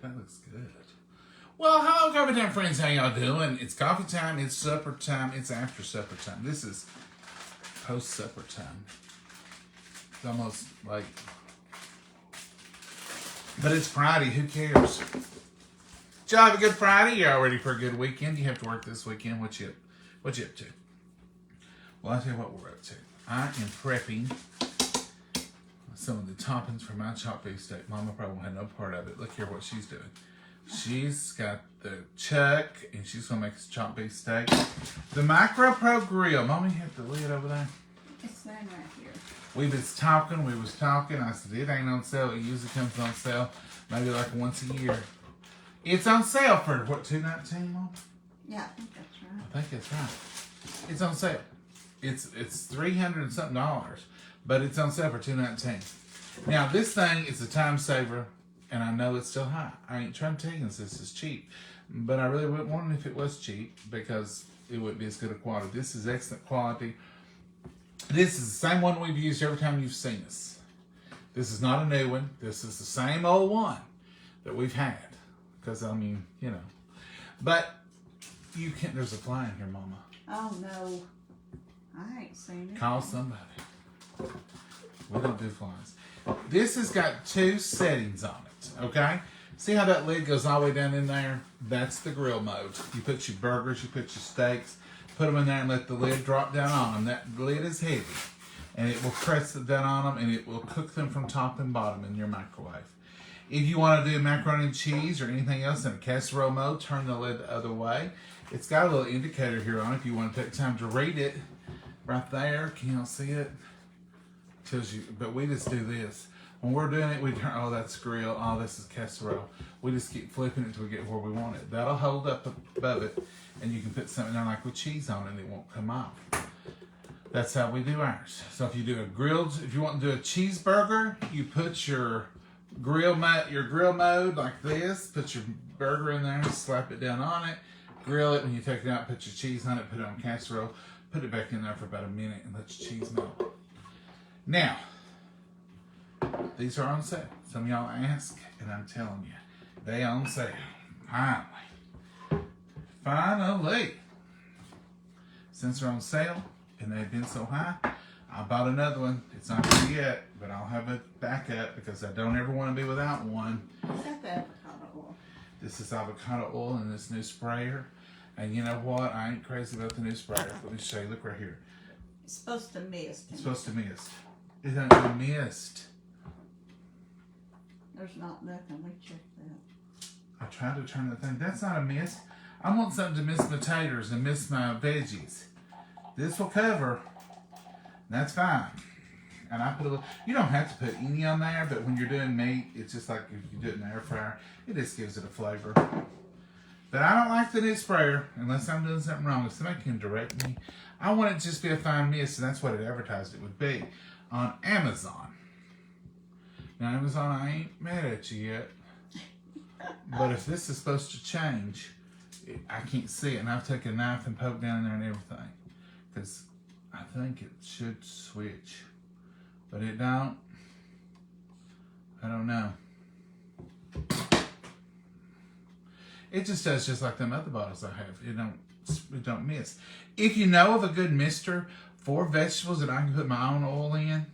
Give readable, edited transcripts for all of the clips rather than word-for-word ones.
That looks good. Well, hello, Coffee Time friends. How y'all doing? It's coffee time. It's supper time. It's after supper time. This is post supper time. It's almost like, but it's Friday. Who cares? Did y'all have a good Friday? You're all ready for a good weekend? You have to work this weekend. What you up to? Well, I'll tell you what we're up to. I am prepping some of the toppings for my chopped beef steak. Mama probably won't have no part of it. Look here what she's doing. She's got the chuck, and she's going to make us chopped beef steak. The Micro Pro Grill. Mommy, you have the lid over there? It's laying right here. We was talking. I said, it ain't on sale. It usually comes on sale maybe like once a year. It's on sale for, what, $2.19, Mom? Yeah, I think that's right. I think that's right. It's on sale. It's $300 and something, but it's on sale for $2.19. Now, this thing is a time saver, and I know it's still high. I ain't trying to tell you this is cheap, but I really wouldn't want it if it was cheap because it wouldn't be as good a quality. This is excellent quality. This is the same one we've used every time you've seen us. This is not a new one. This is the same old one that we've had. Because, I mean, you know. But you can't, there's a fly in here, Mama. Oh, no. I ain't seen it. Call somebody. We don't do flies. This has got 2 settings on it, okay? See how that lid goes all the way down in there? That's the grill mode. You put your burgers, you put your steaks, put them in there and let the lid drop down on them. That lid is heavy, and it will press it down on them, and it will cook them from top and bottom in your microwave. If you want to do macaroni and cheese or anything else in a casserole mode, turn the lid the other way. It's got a little indicator here on it if you want to take time to read it. Right there, can y'all see it? Tells you, but we just do this. When we're doing it, we turn, oh, that's grill, oh, this is casserole. We just keep flipping it until we get where we want it. That'll hold up above it, and you can put something on like with cheese on it, and it won't come off. That's how we do ours. So if you do a grilled, if you want to do a cheeseburger, you put your grill mode like this, put your burger in there, slap it down on it, grill it. When you take it out, put your cheese on it, put it on casserole, put it back in there for about a minute, and let your cheese melt. Now, these are on sale. Some of y'all ask, and I'm telling you, they on sale. Finally. Since they're on sale, and they've been so high, I bought another one. It's not here yet, but I'll have a backup because I don't ever want to be without one. Is that the avocado oil? This is avocado oil in this new sprayer. And you know what? I ain't crazy about the new sprayer. Let me show you. Look right here. It's supposed to mist. It's supposed to mist. It doesn't do mist. There's not nothing. We checked that. I tried to turn the thing. That's not a mist. I want something to mist my taters and mist my veggies. This will cover. That's fine. And I put a little, you don't have to put any on there, but when you're doing meat, it's just like if you do it in the air fryer, it just gives it a flavor. But I don't like the new sprayer unless I'm doing something wrong. If somebody can direct me, I want it to just be a fine mist, and that's what it advertised it would be on Amazon. Now, Amazon, I ain't mad at you yet. But if this is supposed to change, I can't see it, and I've taken a knife and poked down in there and everything. Because I think it should switch. But it don't. I don't know. It just does just like them other bottles I have. It don't miss. If you know of a good mister for vegetables that I can put my own oil in,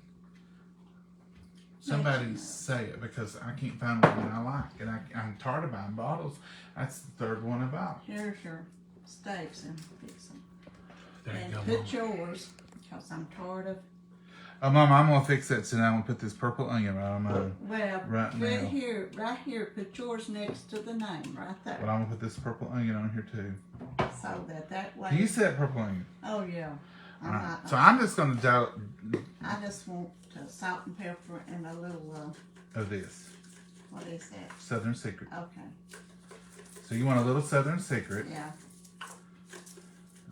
somebody say it because I can't find one that I like. And I'm tired of buying bottles. That's the 3rd one I bought. Here's your steaks and fix them. There you And go, put Mom. yours, because I'm tired of. Oh, Mom, I'm going to fix that today. I'm going to put this purple onion right on mine. Well, Right now. right here, put yours next to the name, right there. But I'm going to put this purple onion on here too. So that way. You said purple onion. Oh, yeah. All right. So I'm just going to I just want salt and pepper and a little, of this. what is that? Southern Secret. Okay. So you want a little Southern Secret. Yeah.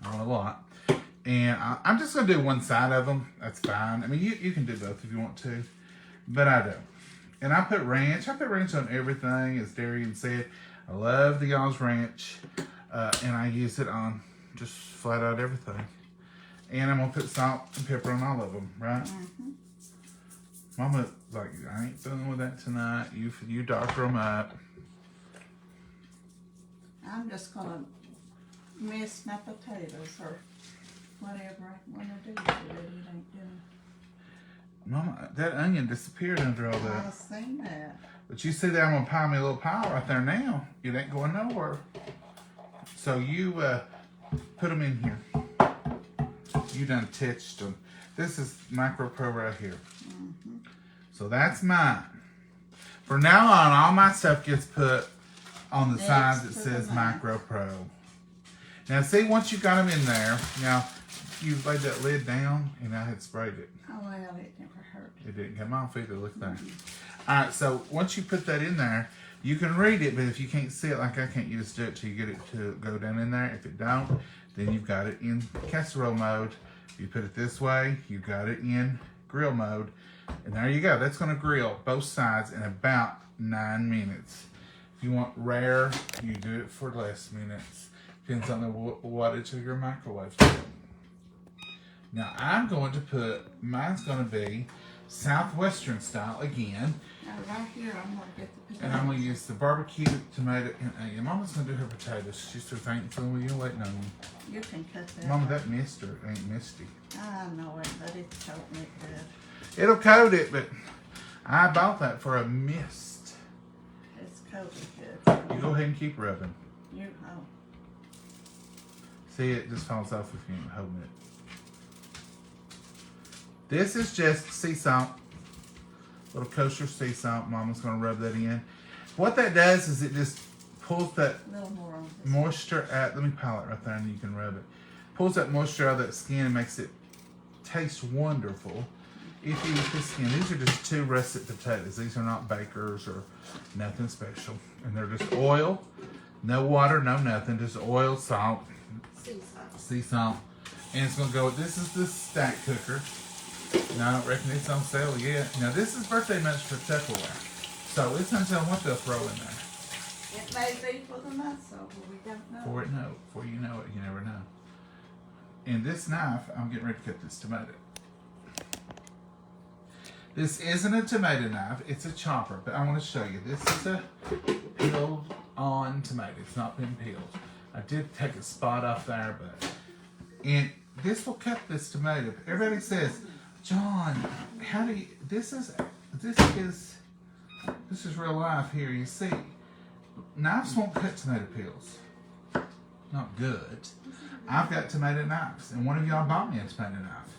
I want a lot. And I'm just going to do one side of them. That's fine. I mean, you can do both if you want to. But I don't. And I put ranch. I put ranch on everything, as Darian said. I love the y'all's ranch. And I use it on just flat out everything. And I'm going to put salt and pepper on all of them, right? Mm-hmm. Mama, like, I ain't dealing with that tonight. You doctor them up. I'm just gonna miss my potatoes or whatever I wanna do with it. It ain't doing. Mama, that onion disappeared under all that. I've seen that. But you see that I'm gonna pile me a little pile right there now. It ain't going nowhere. So you put them in here. You done touched them. This is Micro Pro right here. Mm-hmm. So that's mine. From now on, all my stuff gets put on the Next side that to the says mine. Micro Pro. Now see, once you got them in there, now you laid that lid down and I had sprayed it. Oh well, it never hurt. It didn't come off either, look there. Alright, so once you put that in there, you can read it, but if you can't see it like I can't, you just do it till you get it to go down in there. If it don't, then you've got it in casserole mode. If you put it this way, you got it in grill mode. And there you go. That's going to grill both sides in about 9 minutes. If you want rare, you do it for less minutes. Depends on the wattage of your microwave. Now I'm going to put, mine's going to be Southwestern style again. Now right here, I'm gonna get the potatoes. And I'm going to use the barbecue tomato and onion. Mama's going to do her potatoes. She's so thankful when you're waiting on you. You can cut that. Mama, that mister ain't misty. I know it, but it's totally good. It'll coat it, but I bought that for a mist. It's coated good. You go ahead and keep rubbing. You oh. See, it just falls off if you ain't holding it. This is just sea salt. Little kosher sea salt. Mama's going to rub that in. What that does is it just pulls that A little more on this. moisture out. Let me pile it right there and you can rub it. Pulls that moisture out of that skin and makes it taste wonderful. If you eat the skin, these are just 2 russet potatoes. These are not bakers or nothing special. And they're just oil, no water, no nothing, just oil, salt, sea salt. And it's gonna go, this is the stack cooker. Now I don't reckon it's on sale yet. Now this is birthday munch for Tupperware. So it's until what they'll throw in there. It may be for the month, so we don't know. Before you know it, you never know. And this knife, I'm getting ready to cut this tomato. This isn't a tomato knife, it's a chopper, but I want to show you. This is a peeled on tomato. It's not been peeled. I did take a spot off there, but and this will cut this tomato. Everybody says, John, how do you this is real life here, you see. Knives won't cut tomato peels. Not good. I've got tomato knives, and one of y'all bought me a tomato knife.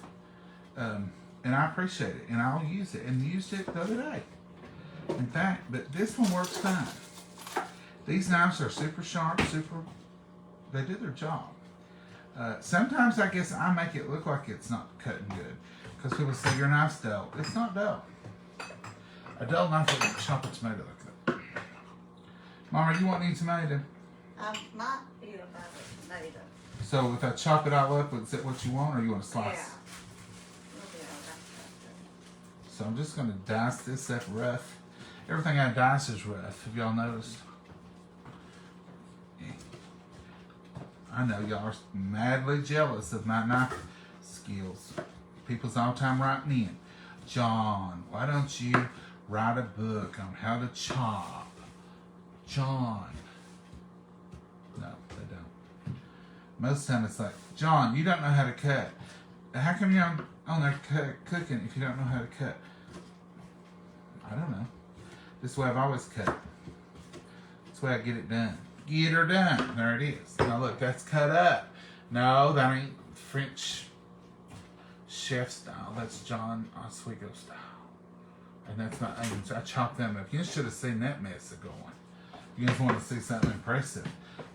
And I appreciate it, and I'll use it, and used it the other day. In fact, but this one works fine. These knives are super sharp, they do their job. Sometimes I guess I make it look like it's not cutting good, because people say your knife's dull. It's not dull. A dull knife wouldn't chop a tomato like that. Mama, you want any tomato? I might eat about a tomato. So if I chop it all up, is that what you want, or you want to slice? Yeah. So I'm just going to dice this up rough. Everything I dice is rough. Have y'all noticed? Yeah. I know y'all are madly jealous of my knife skills. People's all the time writing in, John, why don't you write a book on how to chop? John. No, they don't. Most of the time it's like, John, you don't know how to cut. How come you're on there cooking if you don't know how to cut? I don't know. This is the way I've always cut. This way I get it done. Get her done. There it is. Now look, that's cut up. No, that ain't French chef style. That's John Oswego style. And that's not onions. I chopped them up. You should have seen that mess going. You guys want to see something impressive?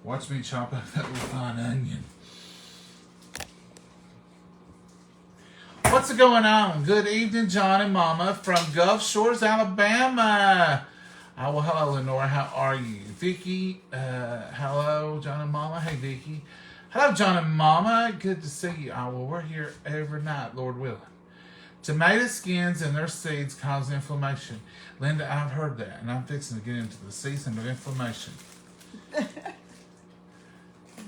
Watch me chop up that little fine onion. What's going on? Good evening, John and Mama from Gulf Shores, Alabama. Oh, well, hello, Lenora. How are you? Vicky, hello, John and Mama. Hey, Vicky. Hello, John and Mama. Good to see you. Oh, well, we're here every night, Lord willing. Tomato skins and their seeds cause inflammation. Linda, I've heard that, and I'm fixing to get into the season of inflammation.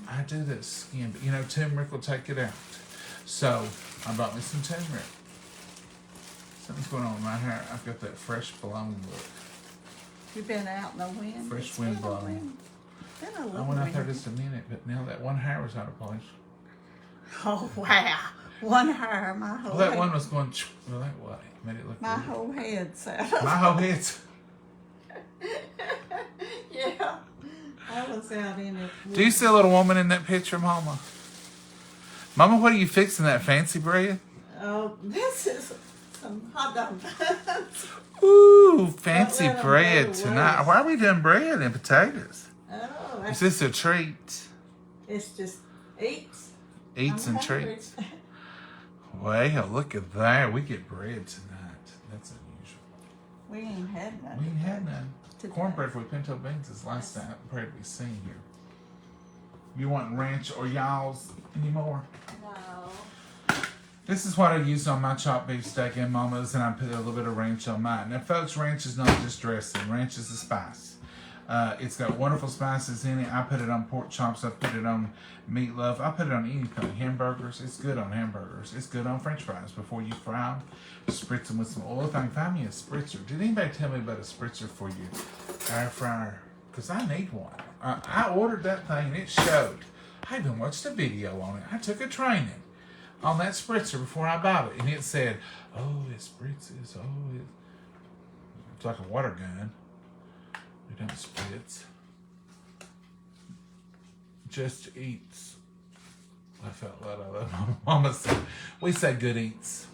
I do that skin, but you know, turmeric will take it out. So, I bought me some turmeric. Something's going on with my hair. I've got that fresh blown look. You've been out in the wind. Fresh It's wind been blowing. wind. Been a I little went out there windy. just a minute, but now that one hair was out of place. Oh wow! One hair, my whole Well, that head, one was going well that way. Made it look my weird. whole head's out. My whole head's. Yeah, I was out in it. Do you see a little woman in that picture, Mama? Mama, what are you fixing? That fancy bread? Oh, this is some hot dog buns. Ooh, fancy let 'em bread go to tonight. waste. Why are we doing bread and potatoes? Oh, Is this a treat? it's just eats. Eats I'm and hungry. treats. Well, look at that. We get bread tonight. That's unusual. We ain't had none. We ain't had none. today. Cornbread with pinto beans is last time bread we seen here. You want ranch or y'all's anymore? No. This is what I use on my chopped beef steak and Mama's, and I put a little bit of ranch on mine. Now, folks, ranch is not just dressing. Ranch is a spice. It's got wonderful spices in it. I put it on pork chops. I put it on meatloaf. I put it on anything. Hamburgers. It's good on hamburgers. It's good on French fries. Before you fry them, spritz them with some oil. If I can find me a spritzer. Did anybody tell me about a spritzer for your air fryer? Because I need one. I ordered that thing and it showed. I even watched a video on it. I took a training on that spritzer before I bought it, and it said, "Oh, it spritzes. Oh, it's like a water gun. It don't spritz. Just eats." I felt that out of my Mama said. We say good eats.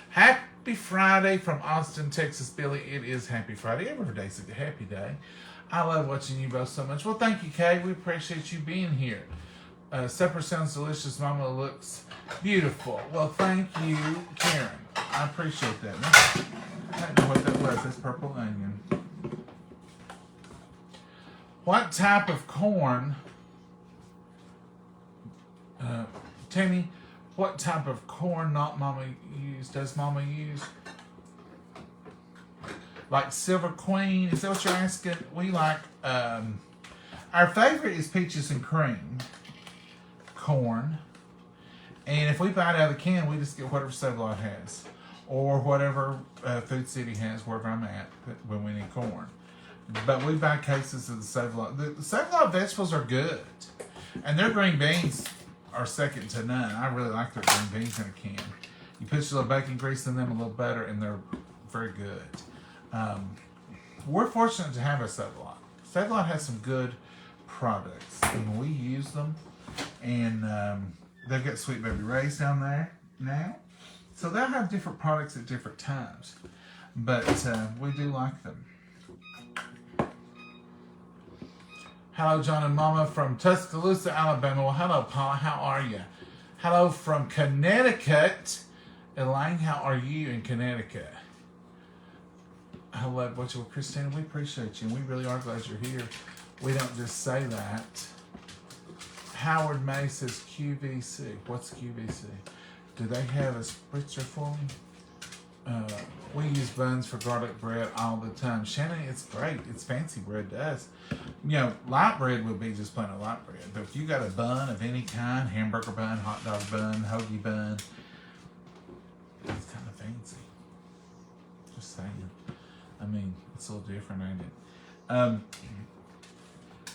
Happy Friday from Austin, Texas, Billy. It is Happy Friday. Every day's a happy day. I love watching you both so much. Well, thank you, Kay. We appreciate you being here. Supper sounds delicious. Mama looks beautiful. Well, thank you, Karen. I appreciate that. I don't know what that was. That's purple onion. What type of corn, Tammy, what type of corn does Mama use? Like Silver Queen? Is that what you're asking? We like, our favorite is peaches and cream corn. And if we buy it out of the can, we just get whatever Save-A-Lot has. Or whatever Food City has, wherever I'm at, when we need corn. But we buy cases of the Save-A-Lot. The Save-A-Lot vegetables are good. And their green beans are second to none. I really like their green beans in a can. You put your little bacon grease in them, a little butter, and they're very good. We're fortunate to have a Save-A-Lot. Save-A-Lot has some good products, and we use them. And they've got Sweet Baby Ray's down there now. So they'll have different products at different times. But we do like them. Hello, John and Mama from Tuscaloosa, Alabama. Well, hello, Paula. How are you? Hello from Connecticut. Elaine, how are you in Connecticut? Hello, well, Christina, we appreciate you, and we really are glad you're here. We don't just say that. Howard May says QVC. What's QVC? Do they have a spritzer for me? We use buns for garlic bread all the time. Shannon, it's great. It's fancy bread to us. You know, light bread would be just plain a light bread. But if you got a bun of any kind, hamburger bun, hot dog bun, hoagie bun, it's kind of fancy. Just saying. I mean, it's a little different, ain't it?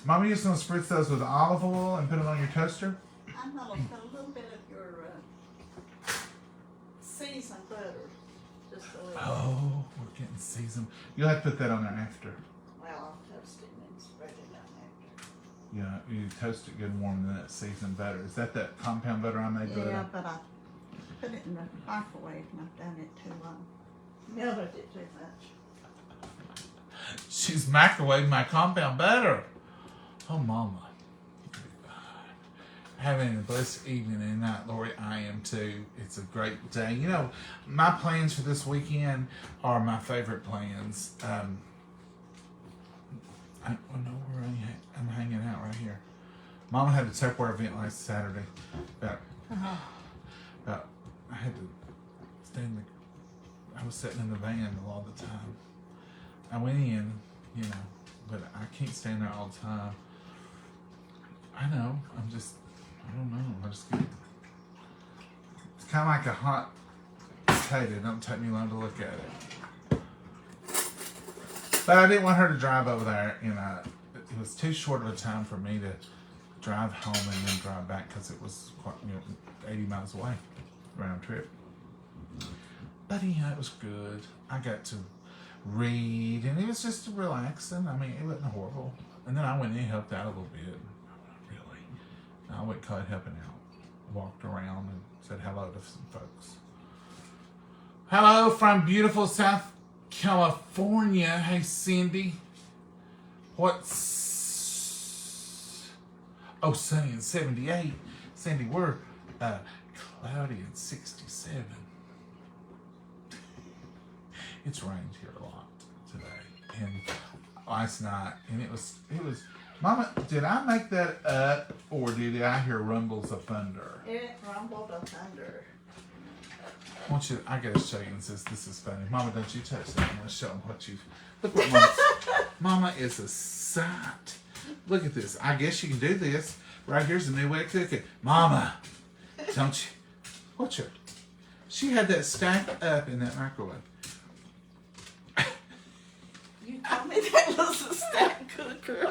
Mama, you're just going to spritz those with olive oil and put them on your toaster? I'm gonna put a little bit of your seasoned butter. Just a little. Oh, we're getting seasoned. You'll have to put that on there after. Well, I'll toast it and then spread it on after. Yeah, you toast it good and warm, and then that seasoned butter. Is that compound butter I made? Yeah, Butter? but I put it in the microwave and I've done it too long. Melted it too much. She's microwaving my compound butter. Oh, Mama. Having a blessed evening and night, Lori. I am too. It's a great day. You know, my plans for this weekend are my favorite plans. I don't know where I'm hanging out right here. Mama had a Tupperware event last Saturday. About I had to stay in I was sitting in the van a lot of the time. I went in, you know, but I can't stay in there all the time. I know. I don't know. It's kind of like a hot potato. It don't take me long to look at it. But I didn't want her to drive over there, was too short of a time for me to drive home and then drive back because it was quite, 80 miles away, round trip. But it was good. I got to read, and it was just relaxing. I mean, it wasn't horrible. And then I went in and helped out a little bit. Really. I went cut helping out. Walked around and said hello to some folks. Hello from beautiful South California. Hey, Cindy. Oh, sunny and 78. Cindy, we're cloudy and 67. It's rained here a lot today and last night, and it was. Mama, did I make that up, or did I hear rumbles of thunder? It rumbled of thunder. I gotta show you and says this is funny. Mama, don't you touch that. I'm gonna show them what you've. Look what Mama is a sight. Look at this. I guess you can do this. Right here's a new way of cooking. Mama, don't you? Watch her. She had that stacked up in that microwave. You told me that was a stack cooker.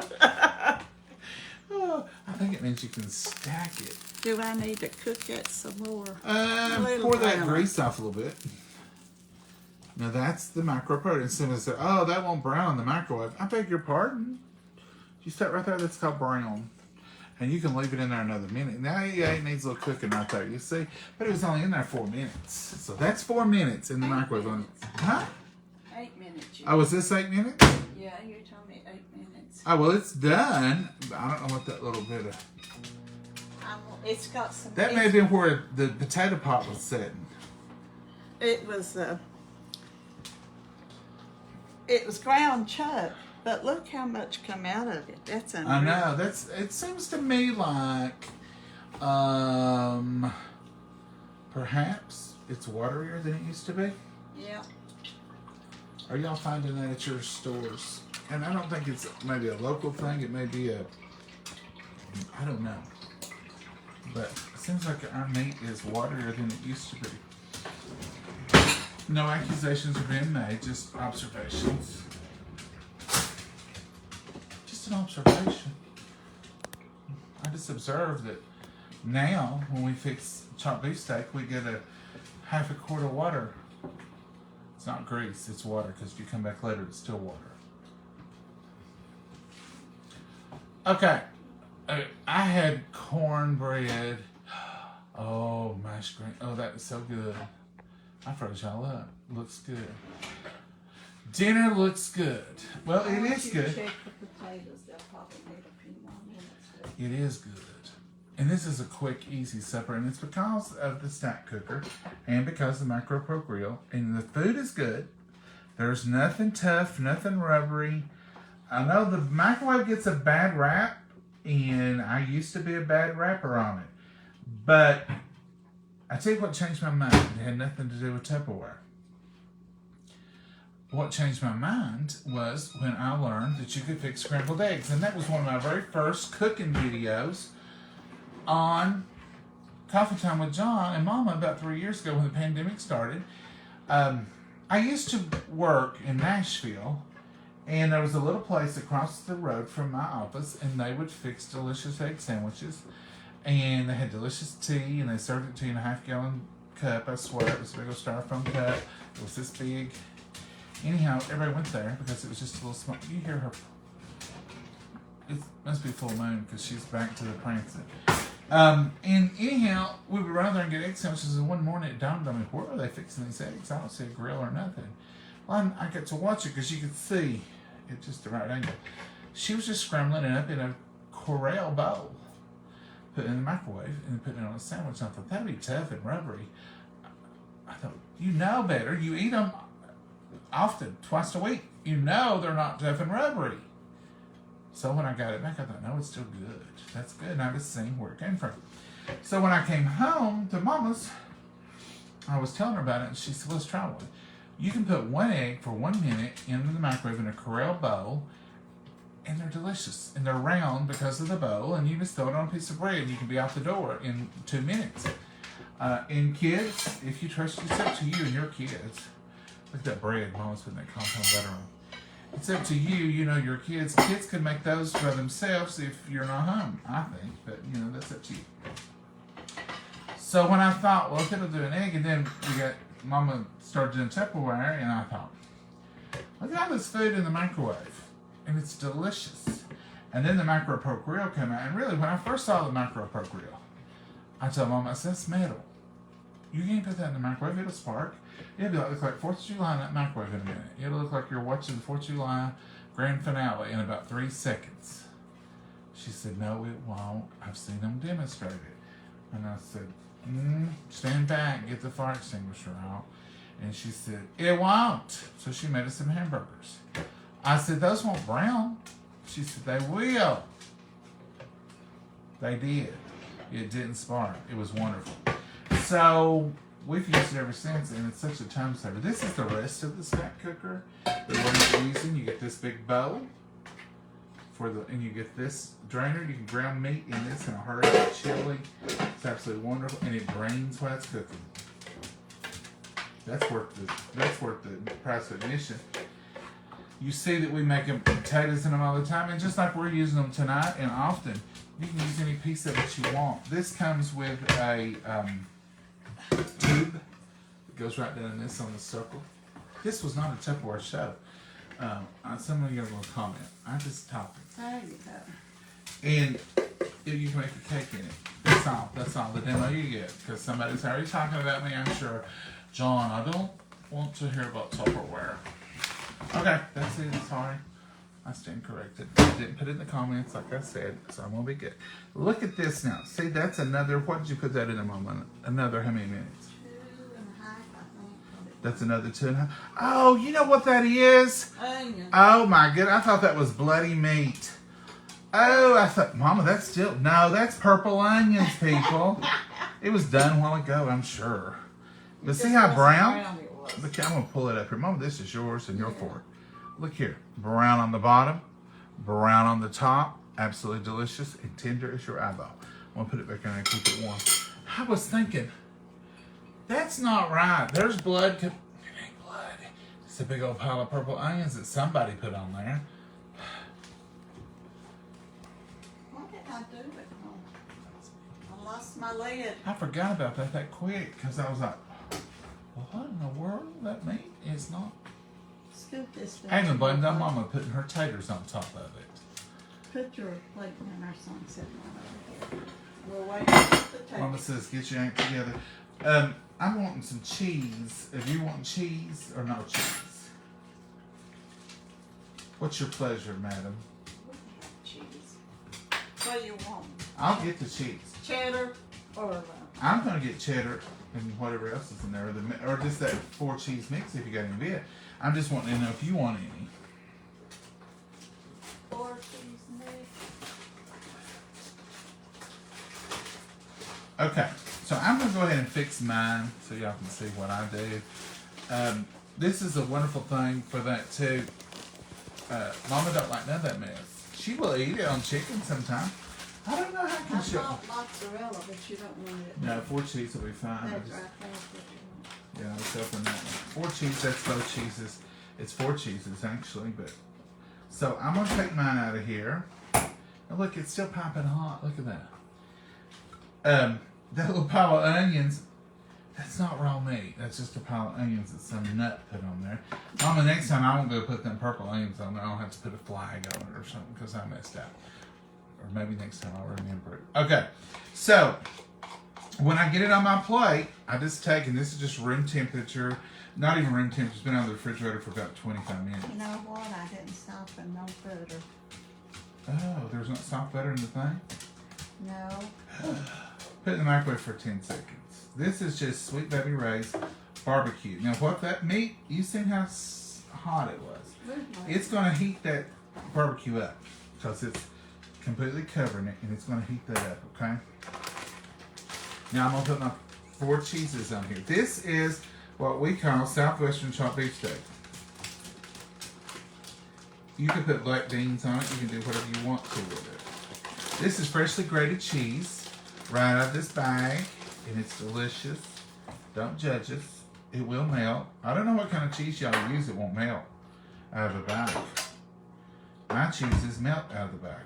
Oh, I think it means you can stack it. Do I need to cook it some more? Pour that grease off a little bit. Now that's the microprotein. Someone said, "Oh, that won't brown in the microwave." I beg your pardon. You start right there. That's called brown, and you can leave it in there another minute. Now it needs a little cooking right there. You see, but it was only in there 4 minutes, so that's 4 minutes in the microwave. Huh? 8 minutes. Oh, was this 8 minutes? Yeah, you told me 8 minutes. Oh, well, it's done. I don't know what that little bit of... It's got some... That may have been where the potato pot was sitting. It was ground chuck, but look how much come out of it. That's unreal. I know. It seems to me like... perhaps it's waterier than it used to be. Yeah. Are y'all finding that at your stores? And I don't think it's maybe a local thing. It may be I don't know. But it seems like our meat is waterier than it used to be. No accusations are being made, just observations. Just an observation. I just observed that now, when we fix chopped beef steak, we get a half a quart of water. It's not grease, it's water, because if you come back later, it's still water. Okay. I had cornbread. Oh, mashed green. Oh, that was so good. I froze y'all up. Looks good. Dinner looks good. Well, it is good. Check the potatoes. They'll probably need a few more minutes. It is good. And this is a quick, easy supper, and it's because of the stack cooker and because of the MicroPro grill. And the food is good. There's nothing tough, nothing rubbery. I know the microwave gets a bad rap, and I used to be a bad rapper on it. But I tell you what changed my mind. It had nothing to do with Tupperware. What changed my mind was when I learned that you could fix scrambled eggs. And that was one of my very first cooking videos on Coffee Time with John and Mama about 3 years ago when the pandemic started. I used to work in Nashville, and there was a little place across the road from my office, and they would fix delicious egg sandwiches. And they had delicious tea, and they served it to you in a half-gallon cup. I swear, it was a big old styrofoam cup. It was this big. Anyhow, everybody went there because it was just a little small. You hear her. It must be full moon because she's back to the prancing. And anyhow, we would run there and get egg sandwiches, and one morning it dawned on me, where are they fixing these eggs? I don't see a grill or nothing. Well, I got to watch it because you could see it just the right angle. She was just scrambling it up in a Corelle bowl, put it in the microwave, and putting it on a sandwich. I thought, that'd be tough and rubbery. I thought, you know better. You eat them often, twice a week. You know they're not tough and rubbery. So when I got it back, I thought, no, it's still good. That's good. And I was seeing where it came from. So when I came home to Mama's, I was telling her about it, and she said, let's try one. You can put one egg for 1 minute into the microwave in a Corelle bowl, and they're delicious. And they're round because of the bowl, and you just throw it on a piece of bread, and you can be out the door in 2 minutes. And kids, if you trust yourself to you and your kids, look at that bread Mama's putting that compound butter on. It's up to you. You know, your kids. Kids can make those for themselves if you're not home, I think. But, you know, that's up to you. So when I thought, well, it'll do an egg, and then Mama started doing Tupperware, and I thought, look at all this food in the microwave, and it's delicious. And then the Micro Pro Grill came out, and really, when I first saw the Micro Pro Grill, I told Mama, I said, that's metal. You can't put that in the microwave, it'll spark. It'll look like 4th of July in that microwave in a minute. It'll look like you're watching the 4th of July grand finale in about 3 seconds. She said, no, it won't. I've seen them demonstrate it. And I said, stand back, get the fire extinguisher out. And she said, it won't. So she made us some hamburgers. I said, those won't brown. She said, they will. They did. It didn't spark. It was wonderful. So we've used it ever since, and it's such a time saver. This is the rest of the snack cooker that we're using. You get this big bowl and you get this drainer. You can ground meat in this in a hurry, chili. It's absolutely wonderful, and it drains while it's cooking. That's worth the price of admission. You see that we make potatoes in them all the time, and just like we're using them tonight and often, you can use any piece of it you want. This comes with a tube that goes right down this on the circle. This was not a Tupperware show. Someone got a little comment. I just talking. There you go. And you can make a cake in it. That's all the demo you get. Because somebody's already talking about me, I'm sure. John, I don't want to hear about Tupperware. Okay, that's it. Sorry. I stand corrected. I didn't put it in the comments like I said, so I'm going to be good. Look at this now. See, that's another, what did you put that in a moment? Another how many minutes? 2.5, I think. That's another 2.5. Oh, you know what that is? Onion. Oh my goodness, I thought that was bloody meat. Oh, I thought, Mama, that's that's purple onions, people. It was done a while ago, I'm sure. But see how brown? Look, I'm going to pull it up here. Mama, this is yours and you're for it. Look here. Brown on the bottom, brown on the top. Absolutely delicious and tender as your eyeball. I'm going to put it back in there and keep it warm. I was thinking, that's not right. There's blood. It ain't blood. It's a big old pile of purple onions that somebody put on there. What did I do with them? I lost my lid. I forgot about that quick because I was like, well, what in the world? That meat is not. Scoop this down. I even blamed on Mama putting her taters on top of it. Put your plate in our son sitting on over here. We'll wait for the tape. Mama says, get your act together. I'm wanting some cheese. If you want cheese or no cheese? What's your pleasure, madam? We can have cheese. What do you want? I'll get the cheese. Cheddar or I'm going to get cheddar and whatever else is in there. Or just that 4 cheese mix if you got any of it. I'm just wanting to know if you want any. 4 cheese mix. Okay, so I'm going to go ahead and fix mine so y'all can see what I do. This is a wonderful thing for that too. Mama don't like none of that mess. She will eat it on chicken sometime. I don't know how I can she. thought mozzarella, but you don't want it. No, 4 cheese will be fine. That's right. That's what you want. Yeah, let's open that one. 4 cheese, that's both cheeses. It's 4 cheeses actually, but. So I'm gonna take mine out of here. And look, it's still piping hot. Look at that. That little pile of onions, that's not raw meat. That's just a pile of onions that some nut put on there. Mama, next time I won't go put them purple onions on there. I'll have to put a flag on it or something because I messed up. Or maybe next time I'll remember it. Okay, so when I get it on my plate, I just take, and this is just room temperature, not even room temperature, it's been out of the refrigerator for about 25 minutes. You know what? I didn't soften no butter. Oh, there's not soft butter in the thing? No. Put it in the microwave for 10 seconds. This is just Sweet Baby Ray's barbecue. Now what that meat, you seen how hot it was. It's going to heat that barbecue up because it's completely covering it, and it's going to heat that up, okay? Now I'm going to put my 4 cheeses on here. This is what we call Southwestern chopped beef steak. You can put black beans on it. You can do whatever you want to with it. This is freshly grated cheese right out of this bag, and it's delicious. Don't judge us. It will melt. I don't know what kind of cheese y'all use. It won't melt. out of the bag. My cheeses melt out of the bag.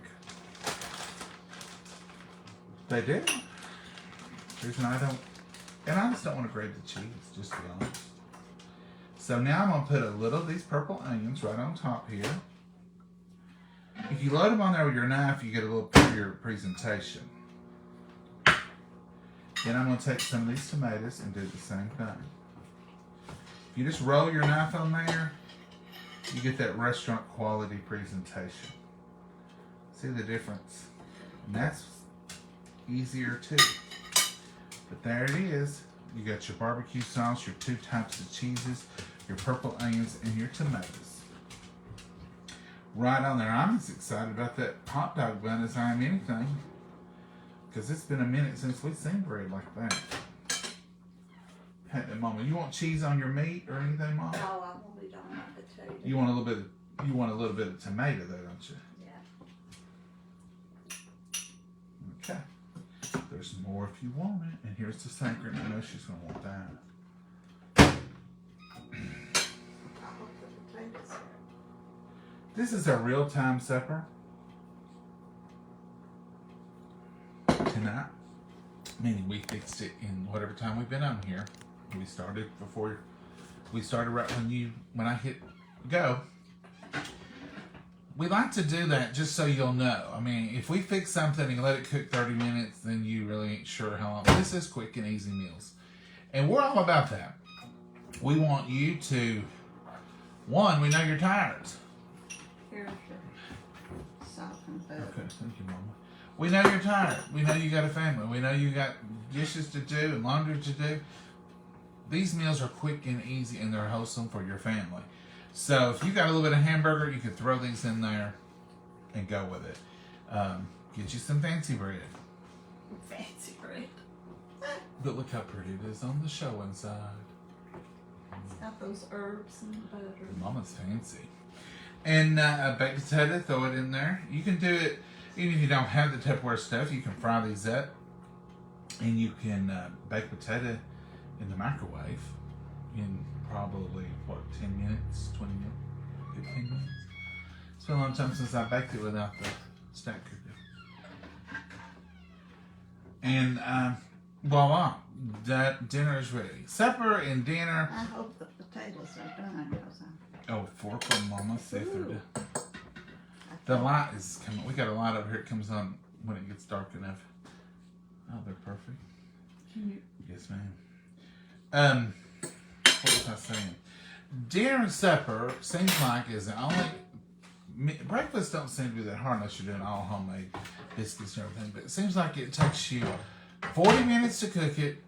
They do. The reason I don't, and I just don't want to grate the cheese, just to be honest. So now I'm going to put a little of these purple onions right on top here. If you load them on there with your knife, you get a little prettier presentation. Then I'm going to take some of these tomatoes and do the same thing. If you just roll your knife on there, you get that restaurant quality presentation. See the difference? And that's easier too. But there it is. You got your barbecue sauce, your 2 types of cheeses, your purple onions, and your tomatoes. Right on there. I'm as excited about that hot dog bun as I am anything. Because it's been a minute since we've seen bread like that. Hey, Mama, you want cheese on your meat or anything, Mama? Oh, I want it on my potato. You want a little bit of tomato though, don't you? Yeah. Okay. There's more if you want it. And here's the secret. I know she's gonna want that. I want the potatoes there. This is a real-time supper. Tonight. Meaning we fixed it in whatever time we've been on here. We started right when I hit go. We like to do that just so you'll know. I mean, if we fix something and let it cook 30 minutes, then you really ain't sure how long. This is quick and easy meals. And we're all about that. We want you to, one, we know you're tired. Here's your salt and pepper. Okay, thank you, Mama. We know you're tired. We know you got a family. We know you got dishes to do and laundry to do. These meals are quick and easy and they're wholesome for your family. So if you got a little bit of hamburger, you could throw these in there and go with it. Get you some fancy bread. Fancy bread. But look how pretty it is on the show inside. It's got those herbs and butter. Mama's fancy. And a baked potato, throw it in there. You can do it, even if you don't have the Tupperware stuff, you can fry these up. And you can bake potato in the microwave in probably, 10 minutes, 20 minutes, 15 minutes. It's been a long time since I baked it without the stack cooker. And voila, that dinner is ready. Supper and dinner. I hope the potatoes are done. Oh, 4 for Mama, see if they're Ooh. done. The light is coming. We got a light over here. It comes on when it gets dark enough. Oh, they're perfect. Can you? Yes, ma'am. What was I saying? Dinner and supper seems like is the only breakfast don't seem to be that hard unless you're doing all homemade biscuits and everything. But it seems like it takes you 40 minutes to cook it,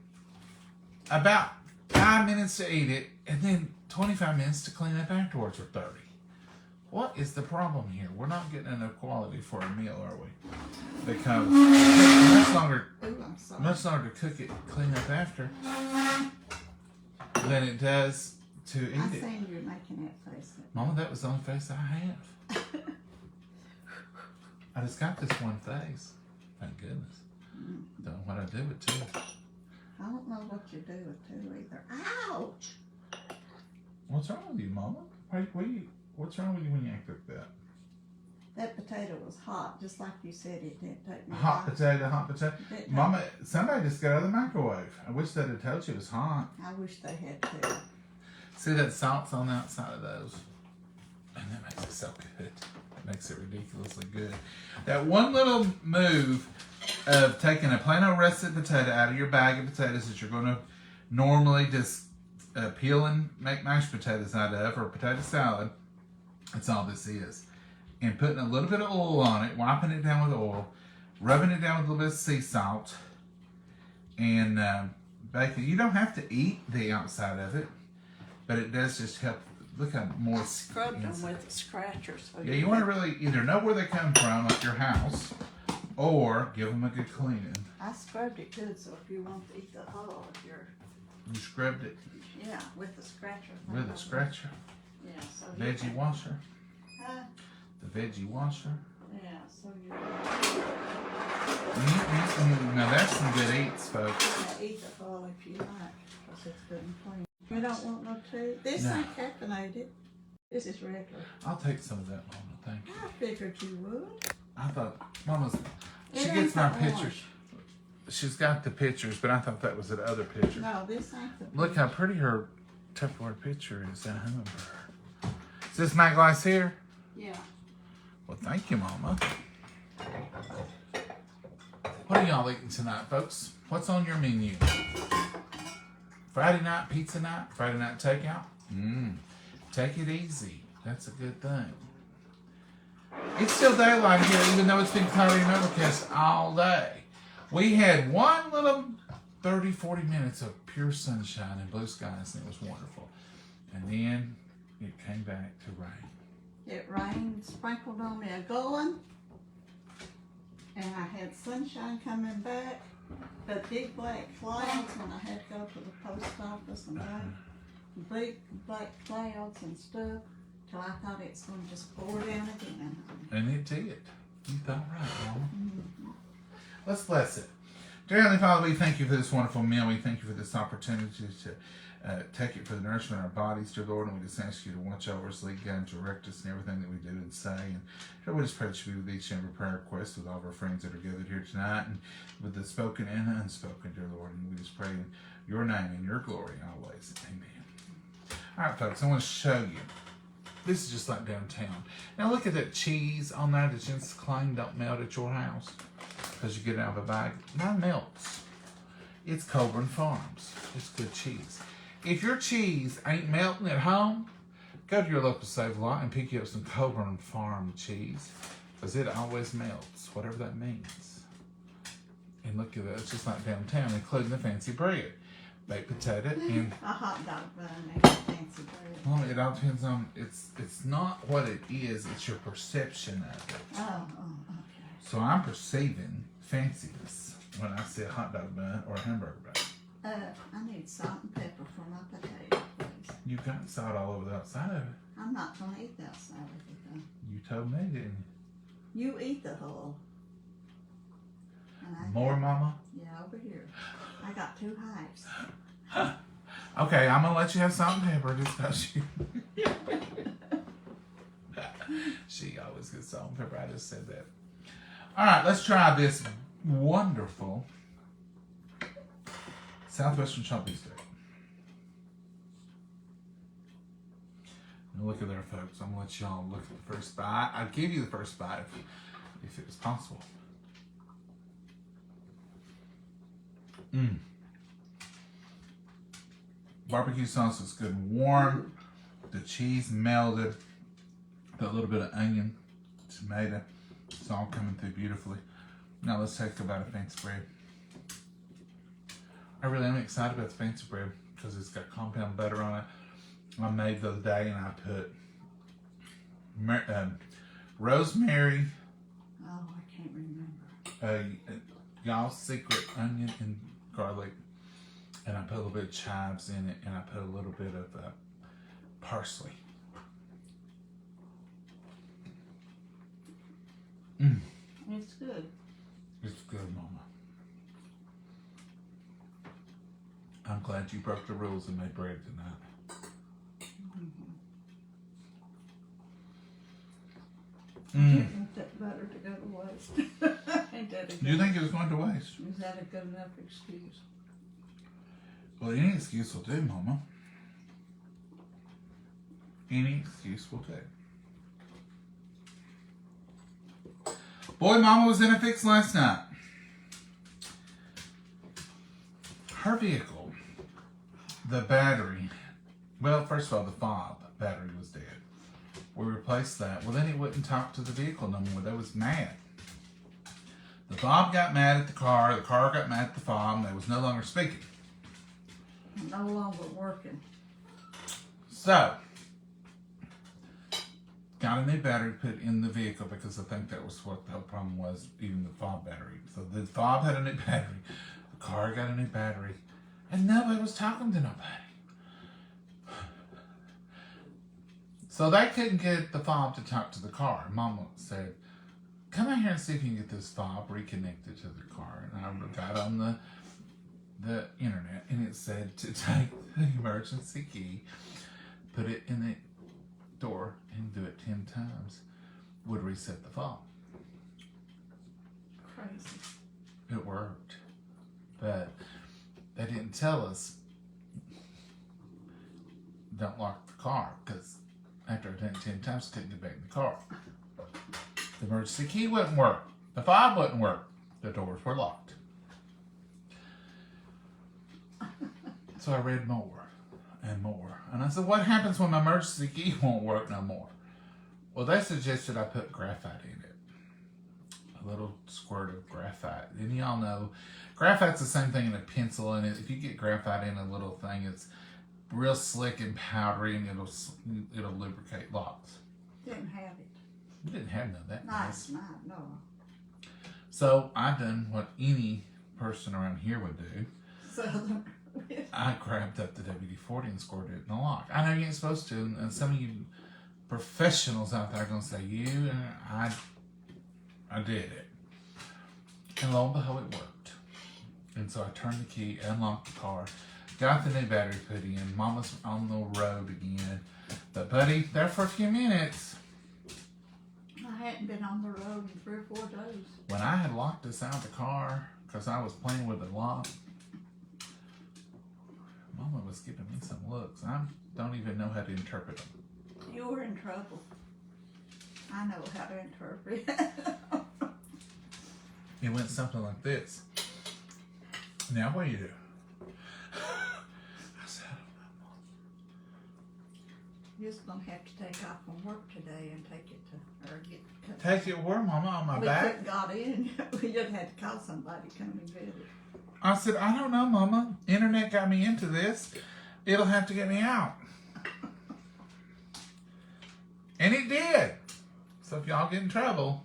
about 5 minutes to eat it, and then 25 minutes to clean up afterwards, or 30. What is the problem here? We're not getting enough quality for a meal, are we? Because it takes much longer to cook it, clean up after, than it does to eat I it. seen you making that face. Mama, that was the only face I have. I just got this one face. Thank goodness. Don't know what I do with two. I don't know what you do with two either. Ouch! What's wrong with you, Mama? What's wrong with you when you act like that? That potato was hot, just like you said it didn't take me. Hot potato. Didn't take- Mama, somebody just got out of the microwave. I wish they'd have told you it was hot. I wish they had to. See that salt's on the outside of those? And that makes it so good. It makes it ridiculously good. That one little move of taking a plain old russet potato out of your bag of potatoes that you're going to normally just peel and make mashed potatoes out of, or potato salad, that's all this is. And putting a little bit of oil on it, wiping it down with oil, rubbing it down with a little bit of sea salt, and baking. You don't have to eat the outside of it, but it does just help. Look how I moist. scrubbed them with a scratcher. So Yeah, you want to really either know where they come from, like your house, or give them a good cleaning. I scrubbed it good, so if you want to eat the hull of your, You scrubbed it yeah, with the scratcher. with a scratcher. Yeah, so Veggie washer. Huh? The veggie washer. Yeah, so you Now that's some good eats, folks. yeah, eat the hull if you like, because it's good and clean. You don't want no tea? This No. ain't caffeinated. This is regular. I'll take some of that, Mama. Thank you. I figured you would. I thought Mama's. She It gets ain't my the pictures. orange. She's got the pictures, but I thought that was the other picture. No, this ain't the. Look how pretty her Tupperware picture is. That hummingbird. Is this my glass here? Yeah. Well, thank you, Mama. What are y'all eating tonight, folks? What's on your menu? Friday night pizza night? Friday night takeout? Take it easy. That's a good thing. It's still daylight here, even though it's been cloudy and overcast all day. We had one little 30, 40 minutes of pure sunshine and blue skies, and it was wonderful. And then it came back to rain. It rained, sprinkled on me a gulling, and I had sunshine coming back, but big black clouds when I had to go to the post office and back. Big black clouds and stuff, till I thought it's going to just pour down again. And it did. You thought right, Mama. Let's bless it. Dear Heavenly Father, we thank you for this wonderful meal. We thank you for this opportunity to take it for the nourishment of our bodies, dear Lord. And we just ask you to watch over us, lead, guide, and direct us in everything that we do and say. And Lord, we just pray that you be with each and every prayer request with all of our friends that are gathered here tonight, and with the spoken and the unspoken, dear Lord. And we just pray in your name and your glory always. Amen. All right, folks, I want to show you. This is just like downtown. Now look at that cheese on there that Jen's claimed don't melt at your house because you get it out of a bag. Mine melts. It's Coburn Farms. It's good cheese. If your cheese ain't melting at home, go to your local Save-A-Lot and pick you up some Coburn Farm cheese because it always melts, whatever that means. And look at that. It's just like downtown, including the fancy bread. Baked potato and A hot dog bun and fancy bread. well, it all depends on it's not what it is, it's your perception of it. Oh, okay. So I'm perceiving fanciness when I see a hot dog bun or a hamburger bun. I need salt and pepper for my potato, please. You got salt all over the outside of it. I'm not gonna eat the outside of it though. You told me, didn't you? You eat the whole. And I More, Mama? Yeah, over here. I got 2 hives. Okay, I'm gonna let you have salt and pepper just because you she always gets salt and pepper. I just said that. Alright, let's try this wonderful Southwestern Choppy Steak. Now look at there, folks. I'm gonna let y'all look at the first bite. I'd give you the first bite if it was possible. Barbecue sauce is good and warm. The cheese melted. Put a little bit of onion, tomato. It's all coming through beautifully. Now let's take a bite of fancy bread. I really am excited about the fancy bread because it's got compound butter on it. I made the other day and I put rosemary. Oh, I can't remember. Y'all's secret onion and garlic, and I put a little bit of chives in it, and I put a little bit of parsley. It's good. It's good, Mama. I'm glad you broke the rules and made bread tonight. Didn't want that butter to go to waste. Ain't that a Do you good, think it was going to waste? is that a good enough excuse? Well, any excuse will do, Mama. Any excuse will do. Boy, Mama was in a fix last night. Her vehicle, the battery, well, first of all, the fob battery was dead. We replaced that. Well, then it wouldn't talk to the vehicle no more. That was mad. The fob got mad at the car got mad at the fob, and they was no longer speaking. No longer working. So, got a new battery put in the vehicle because I think that was what the whole problem was, even the fob battery. So the fob had a new battery, the car got a new battery, and nobody was talking to nobody. So they couldn't get the fob to talk to the car. Mama said, come out here and see if you can get this fob reconnected to the car. And I got on the internet, and it said to take the emergency key, put it in door and do it 10 times would reset the phone. Crazy. It worked. But they didn't tell us don't lock the car, because after I done it 10 times, I couldn't get back in the car. The emergency key wouldn't work. The fob wouldn't work. The doors were locked. So I read more and more. And I said, what happens when my emergency key won't work no more? Well, they suggested I put graphite in it. A little squirt of graphite. And y'all know, graphite's the same thing in a pencil. And if you get graphite in a little thing, it's real slick and powdery, and it'll lubricate locks. Didn't have it. We didn't have none of that. Nice night, no. So I done what any person around here would do. Southern. I grabbed up the WD-40 and squirted it in the lock. I know you ain't supposed to, and some of you professionals out there are going to say, I did it. And lo and behold, it worked. And so I turned the key, unlocked the car, got the new battery put in. Mama's on the road again. But buddy, there for a few minutes. I hadn't been on the road in 3 or 4 days. When I had locked us out of the car, because I was playing with the lock, Mama was giving me some looks. I don't even know how to interpret them. You were in trouble. I know how to interpret. It went something like this. Now what do you do? I said, I don't know, Mom. You're just going to have to take off from work today and take it to, or get. Take it where, Mama? On my we back? couldn't got in. We just had to call somebody to come and get it. I said, I don't know, Mama. Internet got me into this. It'll have to get me out. And it did. So if y'all get in trouble,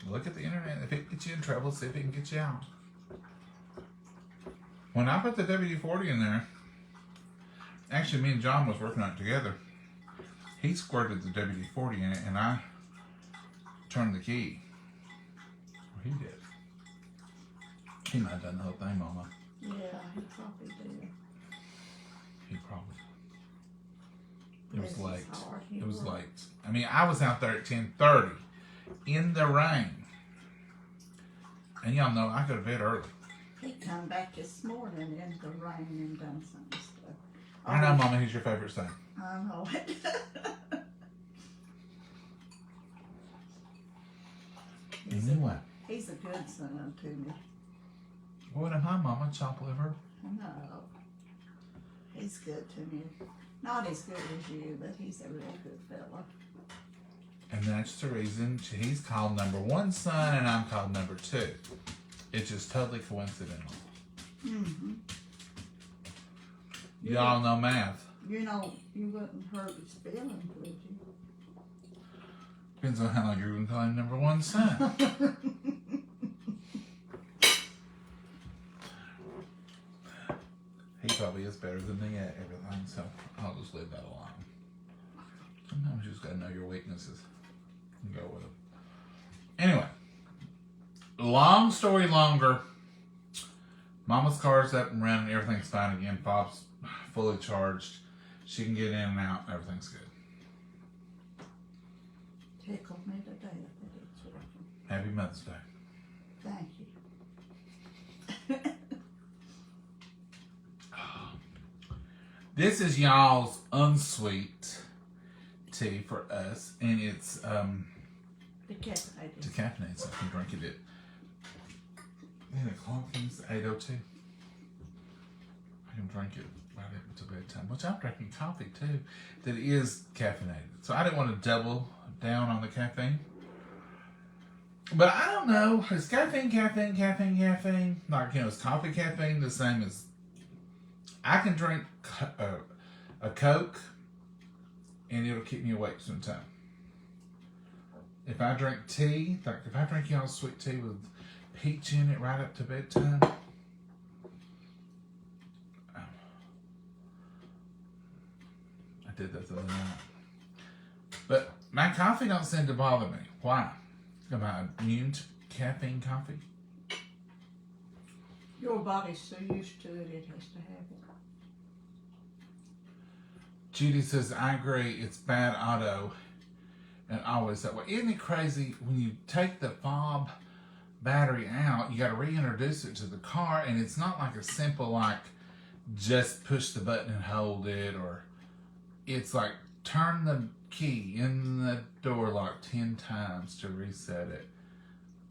look at the internet. If it gets you in trouble, see if it can get you out. When I put the WD-40 in there, actually me and John was working on it together. He squirted the WD-40 in it, and I turned the key. Well, he did. He might have done the whole thing, Mama. Yeah, he probably did. He probably. It was This is late. hard. It was worked. late. I mean, I was out there at 10:30 in the rain. And y'all know I go to bed early. He come back this morning in the rain and done some stuff. I know, Mama, who's your favorite son? I know it. Anyway. He's a good son to me. What am I, Mama? Chop liver? No. He's good to me. Not as good as you, but he's a real good fella. And that's the reason he's called number 1 son and I'm called number 2. It's just totally coincidental. Mm-hmm. Y'all know math. You know, you wouldn't hurt his feelings, would you? Depends on how long you're going to call him number 1 son. He probably is better than me at everything, so I'll just leave that alone. Sometimes you just gotta know your weaknesses and go with them. Anyway, long story longer. Mama's car's up and running, everything's fine again. Bob's fully charged. She can get in and out, everything's good. Tickled me today that it's working. Happy Mother's Day. Thank you. This is y'all's unsweet tea for us, and it's Decaffeinated. decaffeinated, so I can drink it at 8 o'clock. It's 8:02. I can drink it right up to bedtime, which I'm drinking coffee too that is caffeinated. So I didn't want to double down on the caffeine. But I don't know. Is caffeine? Like, is coffee caffeine the same as... I can drink a Coke and it'll keep me awake sometime. If I drink tea, like if I drink y'all's sweet tea with peach in it right up to bedtime, I did that the other night. But my coffee don't seem to bother me. Why? Am I immune to caffeine coffee? Your body's so used to it, it has to have it. Judy says, I agree, it's bad auto and always that way. Isn't it crazy when you take the fob battery out, you got to reintroduce it to the car, and it's not like a simple, like, just push the button and hold it, or it's like turn the key in the door lock 10 times to reset it.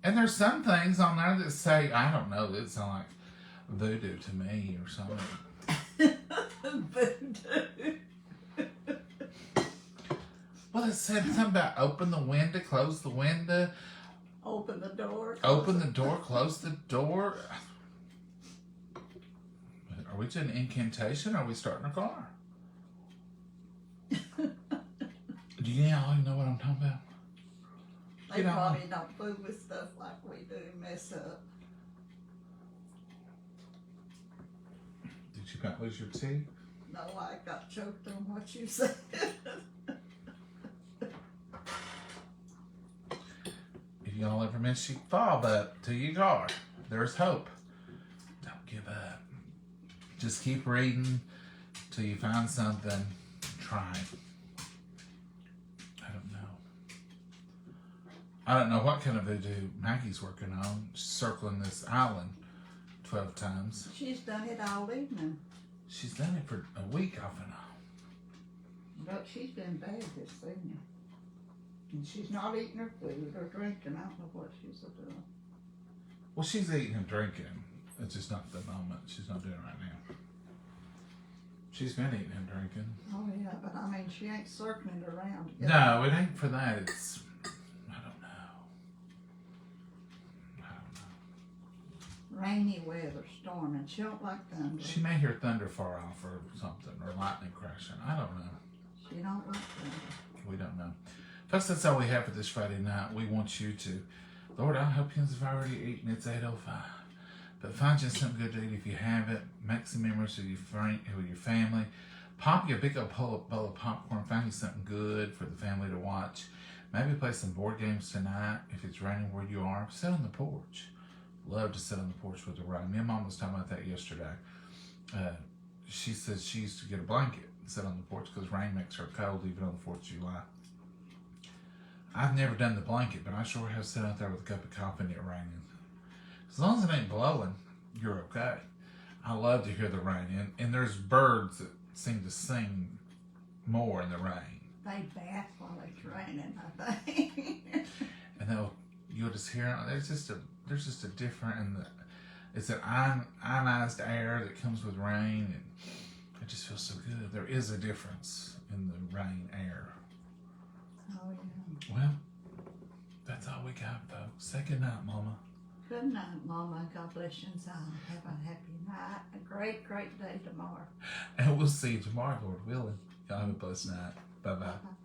And there's some things on there that say, I don't know, that sound like voodoo to me or something. Voodoo. Well, it said something about open the window, close the window, Open the door. open the door, close the door. Are we doing incantation or are we starting a car? Do you all know what I'm talking about? They probably don't fool with stuff like we do, mess up. Did you about lose your teeth? No, I got choked on what you said. If y'all ever miss your fob up to your car, there's hope. Don't give up. Just keep reading till you find something. Try it. I don't know what kind of voodoo Maggie's working on. She's circling this island 12 times. She's done it all evening. She's done it for a week off and on. But she's been bad this evening. And she's not eating her food or drinking. I don't know what she's doing. Well, she's eating and drinking. It's just not the moment. She's not doing it right now. She's been eating and drinking. Oh, yeah, but I mean, she ain't circling it around. No, it ain't for that. It's... Rainy weather, storm, and she don't like thunder. She may hear thunder far off or something, or lightning crashing. I don't know. She don't like thunder. We don't know. Folks, that's all we have for this Friday night. We want you to, Lord, I hope you have already eaten. It's 8:05. But find you something good to eat if you have it. Make some memories with your family. Pop you a big old bowl of popcorn. Find you something good for the family to watch. Maybe play some board games tonight. If it's raining where you are, sit on the porch. Love to sit on the porch with the rain. Me and Mom was talking about that yesterday. She says she used to get a blanket and sit on the porch because rain makes her cold even on the 4th of July. I've never done the blanket, but I sure have sat out there with a cup of coffee and it raining. As long as it ain't blowing, you're okay. I love to hear the rain. And there's birds that seem to sing more in the rain. They bath while it's raining, I think. And you'll just hear it. There's just a different, and it's an ionized air that comes with rain, and it just feels so good. There is a difference in the rain air. Oh, yeah. Well, that's all we got, folks. Say good night, Mama. Good night, Mama. God bless you all. Have a happy night. A great, great day tomorrow. And we'll see you tomorrow, Lord willing. Y'all have a blessed night. Bye-bye. Bye-bye.